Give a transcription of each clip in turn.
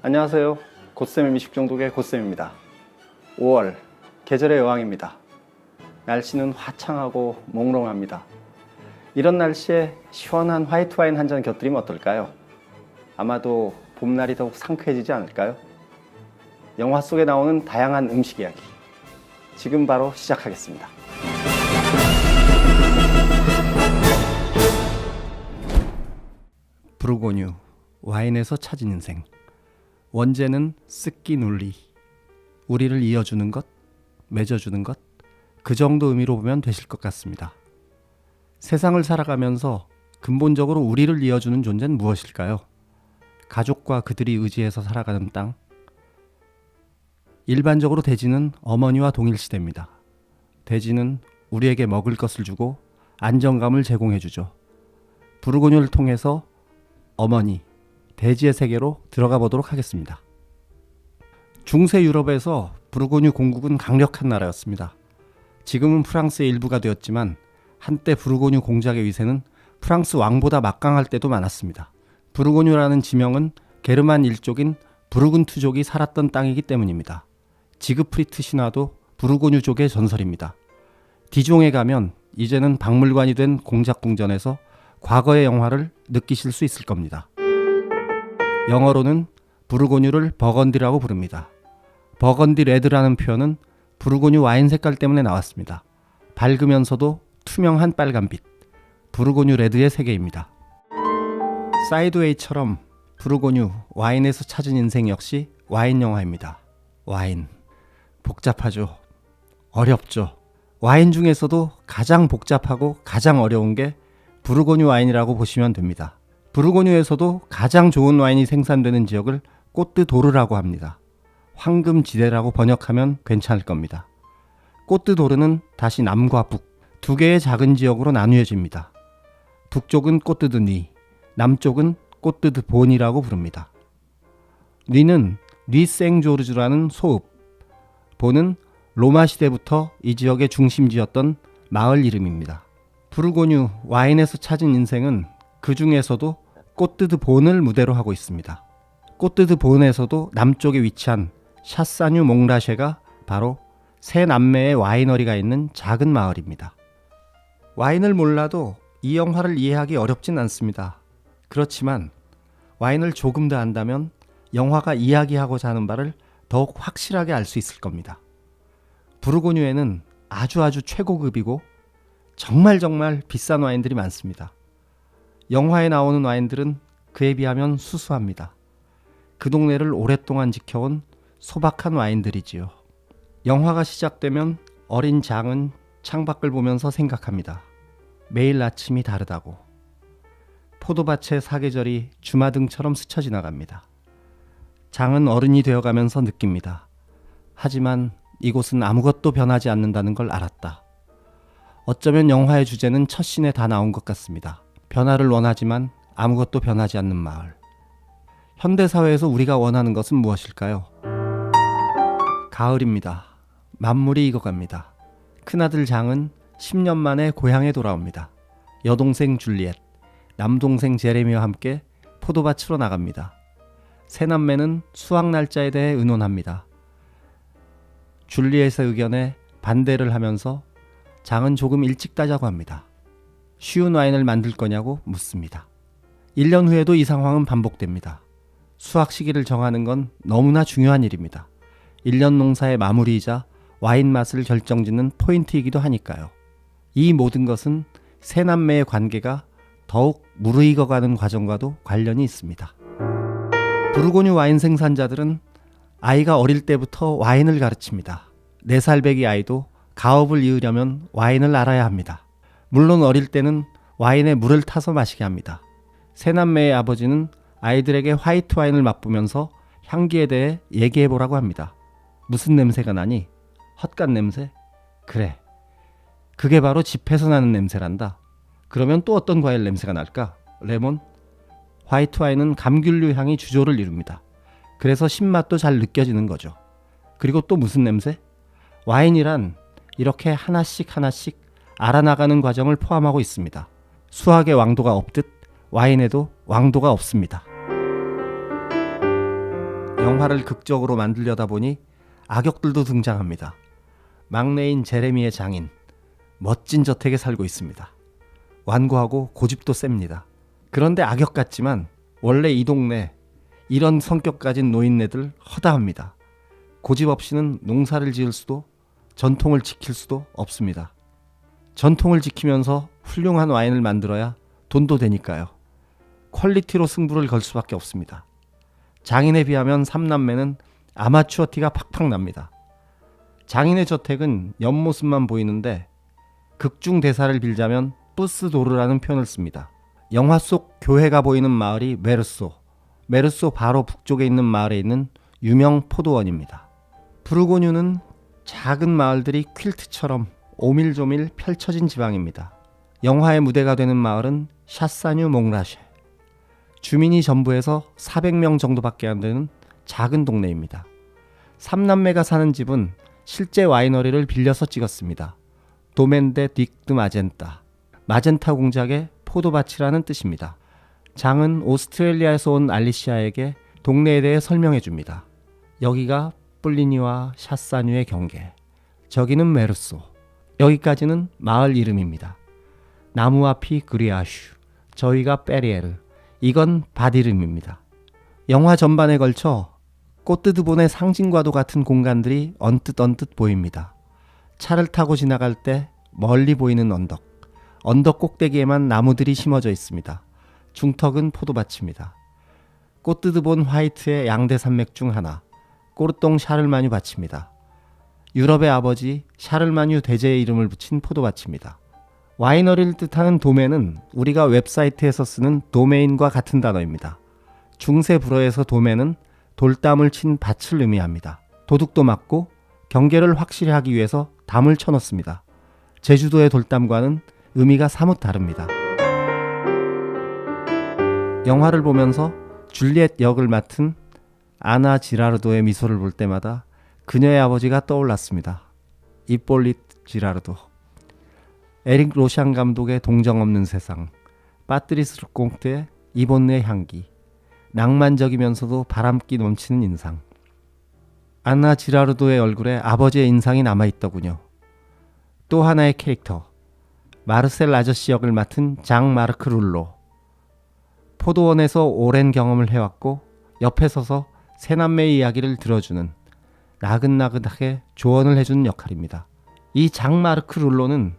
안녕하세요. 곧쌤의 미식중독의 곧쌤입니다. 5월 계절의 여왕입니다. 날씨는 화창하고 몽롱합니다. 이런 날씨에 시원한 화이트 와인 한 잔 곁들이면 어떨까요? 아마도 봄날이 더욱 상쾌해지지 않을까요? 영화 속에 나오는 다양한 음식 이야기, 지금 바로 시작하겠습니다. 부르고뉴, 와인에서 찾은 인생. 원제는 쓰기 눌리. 우리를 이어주는 것, 맺어주는 것, 그 정도 의미로 보면 되실 것 같습니다. 세상을 살아가면서 근본적으로 우리를 이어주는 존재는 무엇일까요? 가족과 그들이 의지해서 살아가는 땅. 일반적으로 돼지는 어머니와 동일시됩니다. 돼지는 우리에게 먹을 것을 주고 안정감을 제공해주죠. 부르고뉴를 통해서 어머니, 돼지의 세계로 들어가 보도록 하겠습니다. 중세 유럽에서 부르고뉴 공국은 강력한 나라였습니다. 지금은 프랑스의 일부가 되었지만 한때 부르고뉴 공작의 위세는 프랑스 왕보다 막강할 때도 많았습니다. 부르고뉴라는 지명은 게르만 일족인 부르근투족이 살았던 땅이기 때문입니다. 지그프리트 신화도 부르고뉴족의 전설입니다. 디종에 가면 이제는 박물관이 된 공작궁전에서 과거의 영화를 느끼실 수 있을 겁니다. 영어로는 부르고뉴를 버건디라고 부릅니다. 버건디 레드라는 표현은 부르고뉴 와인 색깔 때문에 나왔습니다. 밝으면서도 투명한 빨간빛, 부르고뉴 레드의 세계입니다. 사이드웨이처럼 부르고뉴, 와인에서 찾은 인생 역시 와인 영화입니다. 와인, 복잡하죠. 어렵죠. 와인 중에서도 가장 복잡하고 가장 어려운 게 부르고뉴 와인이라고 보시면 됩니다. 부르고뉴에서도 가장 좋은 와인이 생산되는 지역을 꼬트 도르라고 합니다. 황금지대라고 번역하면 괜찮을 겁니다. 꼬트 도르는 다시 남과 북, 두 개의 작은 지역으로 나뉘어집니다. 북쪽은 꼬트 드 뉘, 남쪽은 꼬트 드 본이라고 부릅니다. 뉘는 뉘 생조르주라는 소읍, 본은 로마 시대부터 이 지역의 중심지였던 마을 이름입니다. 부르고뉴, 와인에서 찾은 인생은 그 중에서도 꼬트 드 본을 무대로 하고 있습니다. 꼬트 드 본에서도 남쪽에 위치한 샤사뉴 몽라쉐가 바로 세 남매의 와이너리가 있는 작은 마을입니다. 와인을 몰라도 이 영화를 이해하기 어렵진 않습니다. 그렇지만 와인을 조금 더 안다면 영화가 이야기하고자 하는 바를 더욱 확실하게 알 수 있을 겁니다. 부르고뉴에는 아주 최고급이고 정말 비싼 와인들이 많습니다. 영화에 나오는 와인들은 그에 비하면 수수합니다. 그 동네를 오랫동안 지켜온 소박한 와인들이지요. 영화가 시작되면 어린 장은 창밖을 보면서 생각합니다. 매일 아침이 다르다고. 포도밭의 사계절이 주마등처럼 스쳐 지나갑니다. 장은 어른이 되어가면서 느낍니다. 하지만 이곳은 아무것도 변하지 않는다는 걸 알았다. 어쩌면 영화의 주제는 첫 씬에 다 나온 것 같습니다. 변화를 원하지만 아무것도 변하지 않는 마을. 현대사회에서 우리가 원하는 것은 무엇일까요? 가을입니다. 만물이 익어갑니다. 큰아들 장은 10년 만에 고향에 돌아옵니다. 여동생 줄리엣, 남동생 제레미와 함께 포도밭으로 나갑니다. 세 남매는 수확 날짜에 대해 의논합니다. 줄리엣의 의견에 반대를 하면서 장은 조금 일찍 따자고 합니다. 쉬운 와인을 만들 거냐고 묻습니다. 1년 후에도 이 상황은 반복됩니다. 수확 시기를 정하는 건 너무나 중요한 일입니다. 1년 농사의 마무리이자 와인 맛을 결정짓는 포인트이기도 하니까요. 이 모든 것은 세 남매의 관계가 더욱 무르익어가는 과정과도 관련이 있습니다. 부르고뉴 와인 생산자들은 아이가 어릴 때부터 와인을 가르칩니다. 4살배기 아이도 가업을 이으려면 와인을 알아야 합니다. 물론 어릴 때는 와인에 물을 타서 마시게 합니다. 세 남매의 아버지는 아이들에게 화이트 와인을 맛보면서 향기에 대해 얘기해보라고 합니다. 무슨 냄새가 나니? 헛간 냄새? 그래. 그게 바로 짚에서 나는 냄새란다. 그러면 또 어떤 과일 냄새가 날까? 레몬? 화이트 와인은 감귤류 향이 주조를 이룹니다. 그래서 신맛도 잘 느껴지는 거죠. 그리고 또 무슨 냄새? 와인이란 이렇게 하나씩 알아나가는 과정을 포함하고 있습니다. 수학의 왕도가 없듯 와인에도 왕도가 없습니다. 영화를 극적으로 만들려다 보니 악역들도 등장합니다. 막내인 제레미의 장인, 멋진 저택에 살고 있습니다. 완고하고 고집도 셉니다. 그런데 악역 같지만 원래 이 동네 이런 성격 가진 노인네들 허다합니다. 고집 없이는 농사를 지을 수도 전통을 지킬 수도 없습니다. 전통을 지키면서 훌륭한 와인을 만들어야 돈도 되니까요. 퀄리티로 승부를 걸 수밖에 없습니다. 장인에 비하면 삼남매는 아마추어 티가 팍팍 납니다. 장인의 저택은 옆모습만 보이는데 극중 대사를 빌자면 뿌스도르라는 표현을 씁니다. 영화 속 교회가 보이는 마을이 메르소 바로 북쪽에 있는 마을에 있는 유명 포도원입니다. 부르고뉴는 작은 마을들이 퀼트처럼 오밀조밀 펼쳐진 지방입니다. 영화의 무대가 되는 마을은 샤사뉴 몽라쉐. 주민이 전부에서 400명 정도밖에 안 되는 작은 동네입니다. 삼남매가 사는 집은 실제 와이너리를 빌려서 찍었습니다. 도멘데 딕드 마젠타. 마젠타 공작의 포도밭이라는 뜻입니다. 장은 오스트레일리아에서 온 알리시아에게 동네에 대해 설명해 줍니다. 여기가 뿔리니와 샤사뉴의 경계, 저기는 메르소, 여기까지는 마을 이름입니다. 나무 앞이 그리아슈, 저희가 페리에르, 이건 밭 이름입니다. 영화 전반에 걸쳐 꼬뜨드본의 상징과도 같은 공간들이 언뜻 보입니다. 차를 타고 지나갈 때 멀리 보이는 언덕 꼭대기에만 나무들이 심어져 있습니다. 중턱은 포도밭입니다. 꼬뜨드본 화이트의 양대 산맥 중 하나, 꼬르똥 샤를마뉴 밭입니다. 유럽의 아버지 샤를마뉴 대제의 이름을 붙인 포도밭입니다. 와이너리를 뜻하는 도메는 우리가 웹사이트에서 쓰는 도메인과 같은 단어입니다. 중세 불어에서 도메는 돌담을 친 밭을 의미합니다. 도둑도 맞고 경계를 확실히 하기 위해서 담을 쳐놓습니다. 제주도의 돌담과는 의미가 사뭇 다릅니다. 영화를 보면서 줄리엣 역을 맡은 아나 지라르도의 미소를 볼 때마다 그녀의 아버지가 떠올랐습니다. 이폴리트 지라르도. 에릭 로샹 감독의 동정 없는 세상, 파트리스 르콩트의 이본네의 향기, 낭만적이면서도 바람기 넘치는 인상. 아나 지라르도의 얼굴에 아버지의 인상이 남아있더군요. 또 하나의 캐릭터, 마르셀 아저씨 역을 맡은 장 마르크 룰로. 포도원에서 오랜 경험을 해왔고 옆에 서서 새남매의 이야기를 들어주는, 나긋나긋하게 조언을 해주는 역할입니다. 이 장 마르크 룰로는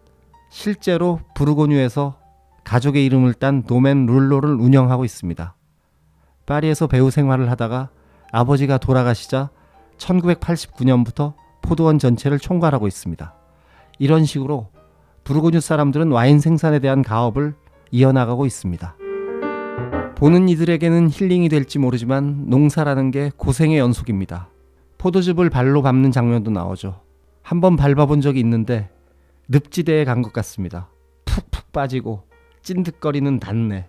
실제로 부르고뉴에서 가족의 이름을 딴 도멘 룰로를 운영하고 있습니다. 파리에서 배우 생활을 하다가 아버지가 돌아가시자 1989년부터 포도원 전체를 총괄하고 있습니다. 이런 식으로 부르고뉴 사람들은 와인 생산에 대한 가업을 이어나가고 있습니다. 보는 이들에게는 힐링이 될지 모르지만 농사라는 게 고생의 연속입니다. 포도즙을 발로 밟는 장면도 나오죠. 한번 밟아본 적이 있는데 늪지대에 간 것 같습니다. 푹푹 빠지고 찐득거리는 단내.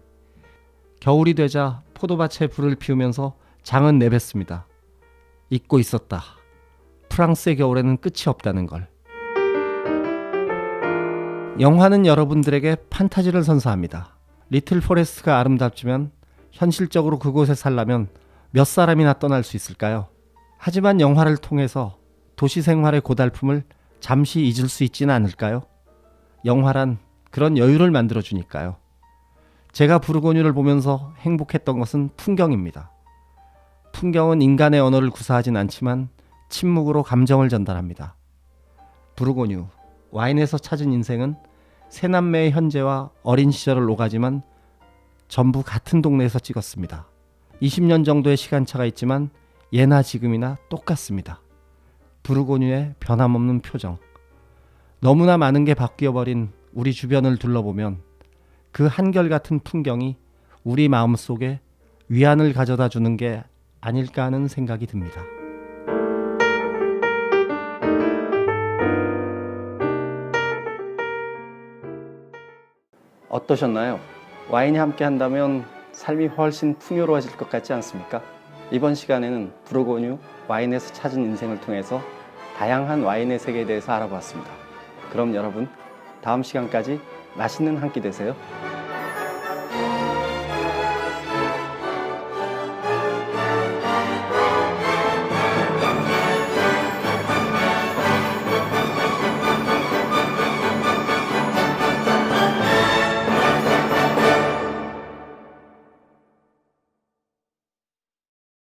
겨울이 되자 포도밭에 불을 피우면서 장은 내뱉습니다. 잊고 있었다. 프랑스의 겨울에는 끝이 없다는 걸. 영화는 여러분들에게 판타지를 선사합니다. 리틀 포레스트가 아름답지만 현실적으로 그곳에 살려면 몇 사람이나 떠날 수 있을까요? 하지만 영화를 통해서 도시 생활의 고달픔을 잠시 잊을 수 있지는 않을까요? 영화란 그런 여유를 만들어주니까요. 제가 부르고뉴를 보면서 행복했던 것은 풍경입니다. 풍경은 인간의 언어를 구사하진 않지만 침묵으로 감정을 전달합니다. 부르고뉴, 와인에서 찾은 인생은 새남매의 현재와 어린 시절을 오가지만 전부 같은 동네에서 찍었습니다. 20년 정도의 시간차가 있지만 예나 지금이나 똑같습니다. 부르고뉴의 변함없는 표정. 너무나 많은 게 바뀌어버린 우리 주변을 둘러보면 그 한결같은 풍경이 우리 마음속에 위안을 가져다 주는 게 아닐까 하는 생각이 듭니다. 어떠셨나요? 와인이 함께 한다면 삶이 훨씬 풍요로워질 것 같지 않습니까? 이번 시간에는 부르고뉴 와인에서 찾은 인생을 통해서 다양한 와인의 세계에 대해서 알아보았습니다. 그럼 여러분, 다음 시간까지 맛있는 한 끼 되세요.